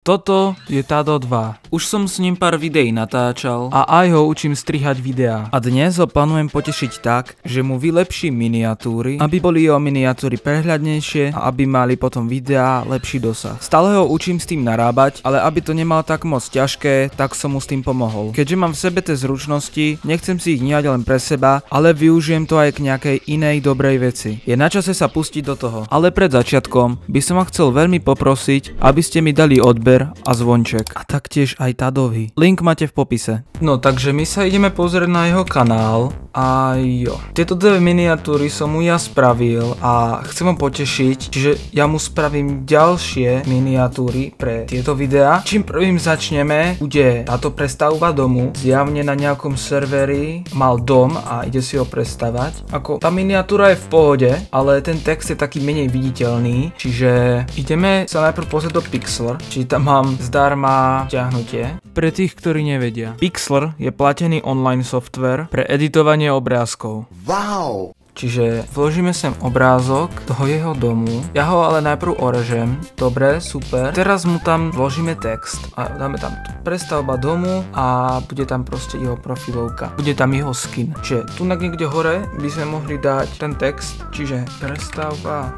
Toto je Tado 2. Už som s ním pár videí natáčal a aj ho učím strihať videá. A dnes ho plánujem potešiť tak, že mu vylepším miniatúry, aby boli jeho miniatúry prehľadnejšie a aby mali potom videá lepší dosah. Stále ho učím s tým narábať, ale aby to nemal tak moc ťažké, tak som mu s tým pomohol. Keďže mám v sebe tie zručnosti, nechcem si ich nehať len pre seba, ale využijem to aj k nejakej inej dobrej veci. Je na čase sa pustiť do toho. Ale pred začiatkom by som vás chcel veľmi poprosiť, aby ste mi dali odber a zvonček. A taktiež aj Tadovi. Link máte v popise. No takže my sa ideme pozrieť na jeho kanál a jo. Tieto dve miniatúry som mu ja spravil a chcem ho potešiť, čiže ja mu spravím ďalšie miniatúry pre tieto videá. Čím prvým začneme, bude táto prestavba domu. Zjavne na nejakom serveri mal dom a ide si ho prestavať. Ako tá miniatúra je v pohode, ale ten text je taký menej viditeľný, čiže ideme sa najprv pozrieť do Pixlr, či tam mám zdarma ťahnutie. Pre tých, ktorí nevedia, Pixlr je platený online software pre editovanie obrázkov. Wow! Čiže vložíme sem obrázok toho jeho domu. Ja ho ale najprv orežem. Dobre, super. Teraz mu tam vložíme text a dáme tam prestavba domu a bude tam proste jeho profilovka. Bude tam jeho skin. Čiže tu niekde hore by sme mohli dať ten text, čiže prestavba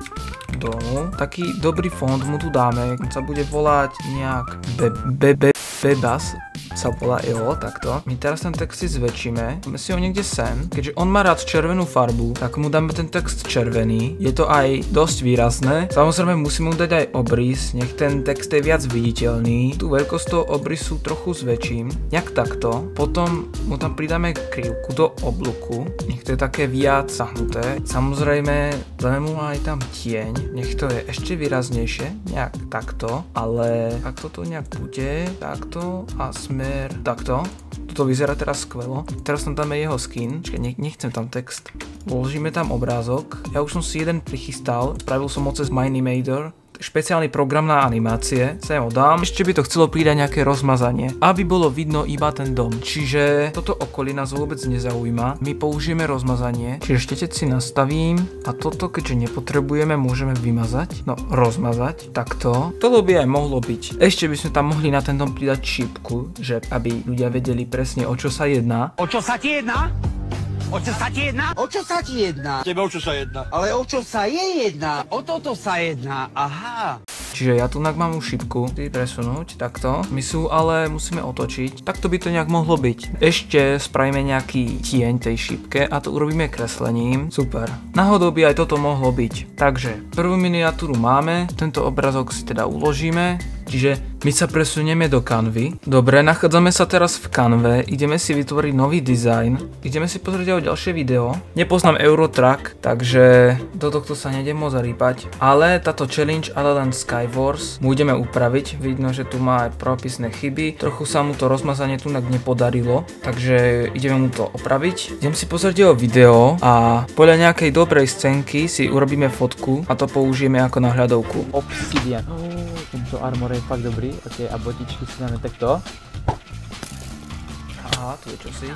domu. Taký dobrý font mu tu dáme. On sa bude volať nejak Bebas sa volá takto. My teraz ten text si zväčšíme, dáme si ho niekde sem. Keďže on má rád červenú farbu, tak mu dáme ten text červený. Je to aj dosť výrazné. Samozrejme musíme mu dať aj obrys, nech ten text je viac viditeľný. Tu veľkosť toho obrysu trochu zväčším, nejak takto. Potom mu tam pridáme krivku do oblúku, nech to je také viac sahnuté. Samozrejme dáme mu aj tam tieň, nech to je ešte výraznejšie, nejak takto. Ale ak toto nejak bude, takto a smer takto. Toto vyzerá teraz skvelo. Teraz tam dáme jeho skin. Nechcem tam text. Vložíme tam obrázok. Ja už som si jeden prichystal. Spravil som ho cez Minimator. Špeciálny program na animácie. Sem ho dám. Ešte by to chcelo pridať nejaké rozmazanie, aby bolo vidno iba ten dom. Čiže toto okolie nás vôbec nezaujíma. My použijeme rozmazanie. Čiže štetec si nastavím a toto, keďže nepotrebujeme, môžeme vymazať. No, rozmazať. Takto. Toto by aj mohlo byť. Ešte by sme tam mohli na ten dom pridať šípku, že aby ľudia vedeli presne, o čo sa jedná. O čo sa ti jedná? O čo sa ti jedná? O čo sa ti jedná? Tebe o čo sa jedná? Ale o čo sa je jedná? O toto sa jedná, aha. Čiže ja tu mám už šipku, presunúť, takto. My sú ale musíme otočiť, takto by to nejak mohlo byť. Ešte spravíme nejaký tieň tej šipke a to urobíme kreslením. Super. Náhodou by aj toto mohlo byť. Takže prvú miniatúru máme, tento obrazok si teda uložíme. Čiže my sa presunieme do Canvy. Dobre, nachádzame sa teraz v Canve, ideme si vytvoriť nový dizajn. Ideme si pozrieť aj ďalšie video. Nepoznám Eurotrack, takže do tohto sa nejdem môcť zarýpať. Ale táto challenge Alan Skywars mu ideme upraviť. Vidno, že tu má aj propisné chyby. Trochu sa mu to rozmazanie tu nepodarilo, takže ideme mu to opraviť. Idem si pozrieť jeho video a podľa nejakej dobrej scénky si urobíme fotku a to použijeme ako náhľadovku. Obsidian. Tento armor je fakt dobrý. Ok, a botičky si dáme takto. Aha, tu je čosi.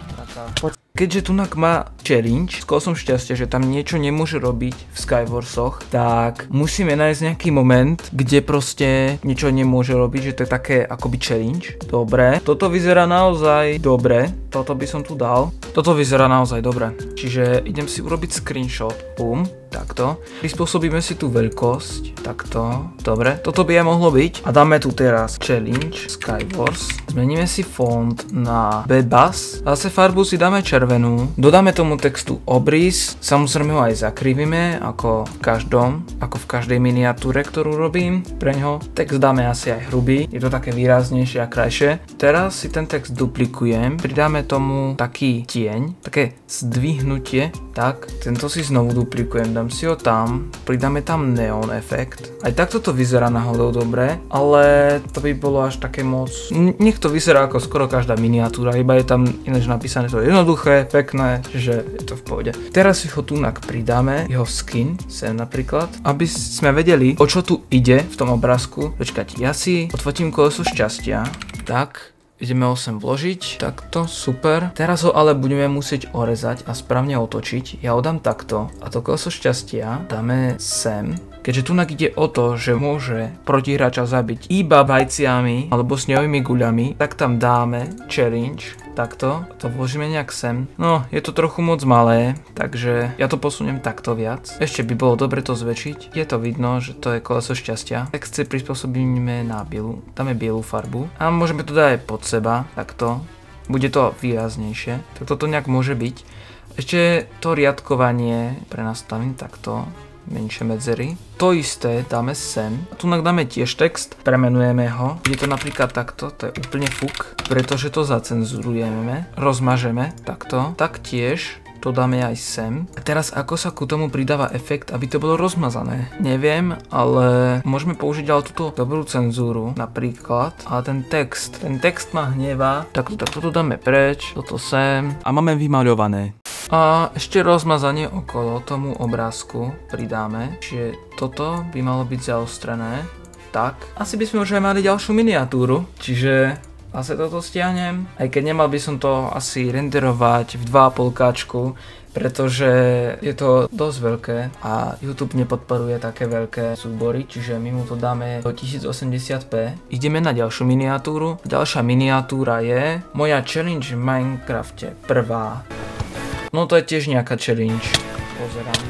Keďže tunak má challenge, skôr som šťastie, že tam niečo nemôže robiť v Skywarsoch, tak musíme nájsť nejaký moment, kde proste niečo nemôže robiť, že to je také akoby challenge. Dobre, toto vyzerá naozaj dobre, toto by som tu dal. Toto vyzerá naozaj dobre, čiže idem si urobiť screenshot, bum, takto. Prispôsobíme si tú veľkosť, takto, dobre, toto by aj mohlo byť. A dáme tu teraz challenge Skywars, zmeníme si font na Bebas, zase farbu si dáme červenú, dodáme tomu textu obrys, samozrejme ho aj zakrivíme, ako v každej miniatúre, ktorú robím pre ňo. Text dáme asi aj hrubý, je to také výraznejšie a krajšie. Teraz si ten text duplikujem, pridáme tomu taký tieň, také zdvihnutie, tak, tento si znovu duplikujem, dám si ho tam, pridáme tam neon efekt. Aj takto to vyzerá náhodou dobre, ale to by bolo až také moc. Nech to vyzerá ako skoro každá miniatúra, iba je tam ináč napísané to jednoduché, pekné, že je to v pohode. Teraz si ho tunak pridáme, jeho skin, sem napríklad, aby sme vedeli, o čo tu ide v tom obrázku. Počkať, ja si odfotím koleso šťastia, tak. Ideme ho sem vložiť, takto, super. Teraz ho ale budeme musieť orezať a správne otočiť. Ja ho dám takto a to koleso šťastia dáme sem. Keďže tu ide o to, že môže protihráča zabiť iba vajciami alebo snehovými guľami, tak tam dáme challenge. Takto, to vložíme nejak sem. No, je to trochu moc malé, takže ja to posuniem takto viac. Ešte by bolo dobre to zväčšiť. Je to vidno, že to je koleso šťastia. Text si prispôsobíme na bielu. Dáme bielu farbu. A môžeme to dať aj pod seba, takto. Bude to výraznejšie. Tak toto nejak môže byť. Ešte to riadkovanie prenastavím takto. Menšie medzery. To isté dáme sem. Tu dáme tiež text, premenujeme ho. Je to napríklad takto, to je úplne fuk, pretože to zacenzurujeme, rozmažeme takto. Taktiež to dáme aj sem. A teraz ako sa ku tomu pridáva efekt, aby to bolo rozmazané? Neviem, ale môžeme použiť ale túto dobrú cenzúru napríklad. Ale ten text ma hnevá. Takto to dáme preč, toto sem. A máme vymaľované. A ešte rozmazanie okolo tomu obrázku pridáme, čiže toto by malo byť zaostrené. Tak, asi by sme už aj mali ďalšiu miniatúru, čiže zase toto stiahnem. Aj keď nemal by som to asi renderovať v 2,5K, pretože je to dosť veľké a YouTube nepodporuje také veľké súbory, čiže my mu to dáme do 1080p. Ideme na ďalšiu miniatúru. Ďalšia miniatúra je moja challenge v Minecrafte, prvá. No to je tiež nejaká challenge. Pozerám.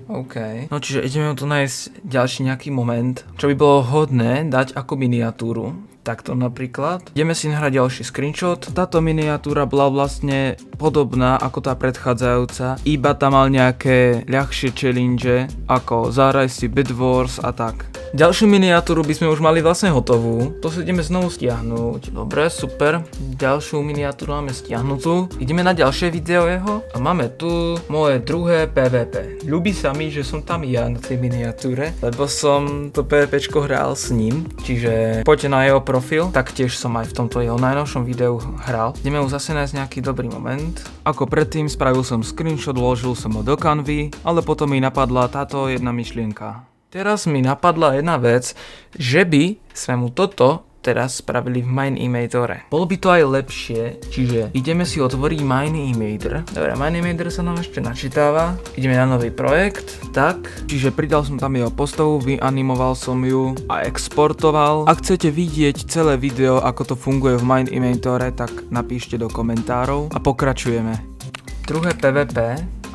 OK. No čiže ideme tu nájsť ďalší nejaký moment, čo by bolo hodné dať ako miniatúru. Takto napríklad. Ideme si nahrať ďalší screenshot. Táto miniatúra bola vlastne podobná ako tá predchádzajúca, iba tam mal nejaké ľahšie challenge, ako zahraj si Bed Wars a tak. Ďalšiu miniatúru by sme už mali vlastne hotovú. To si ideme znovu stiahnuť. Dobre, super. Ďalšiu miniatúru máme stiahnutú. Ideme na ďalšie video jeho. A máme tu moje druhé PvP. Ľubí sa mi, že som tam ja na tej miniatúre, lebo som to PvPčko hral s ním. Čiže poďte na jeho profil. Taktiež som aj v tomto jeho najnovšom videu hral. Ideme už zase nájsť nejaký dobrý moment. Ako predtým spravil som screenshot, vložil som ho do Canvy, ale potom mi napadla táto jedna myšlienka. Teraz mi napadla jedna vec, že by sme mu toto teraz spravili v MineImatore. Bolo by to aj lepšie, čiže ideme si otvoriť MineImator. Dobre, MineImator sa nám ešte načítáva. Ideme na nový projekt, tak. Čiže pridal som tam jeho postavu, vyanimoval som ju a exportoval. Ak chcete vidieť celé video, ako to funguje v MineImatore, tak napíšte do komentárov a pokračujeme. Druhé PvP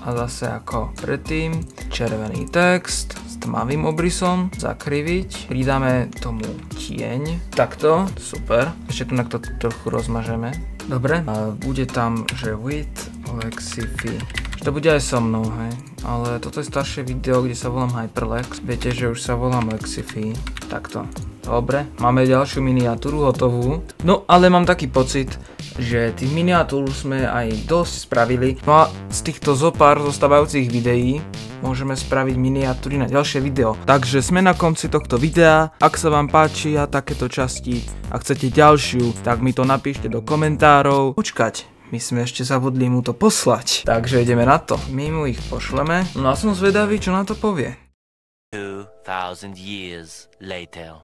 a zase ako predtým, červený text s tmavým obrysom, zakriviť, pridáme tomu tieň, takto, super, ešte tu na to trochu rozmažeme, dobre, a bude tam, že with Lexify, to bude aj so mnou, hej, ale toto je staršie video, kde sa volám Hyperlex, viete, že už sa volám Lexify, takto. Dobre, máme ďalšiu miniatúru hotovú. No ale mám taký pocit, že tých miniatúr sme aj dosť spravili. No a z týchto zopár zostávajúcich videí môžeme spraviť miniatúry na ďalšie video. Takže sme na konci tohto videa. Ak sa vám páčia takéto časti a chcete ďalšiu, tak mi to napíšte do komentárov. Počkať, my sme ešte zabudli mu to poslať. Takže ideme na to. My mu ich pošleme. No a som zvedavý, čo na to povie. 2000 years later.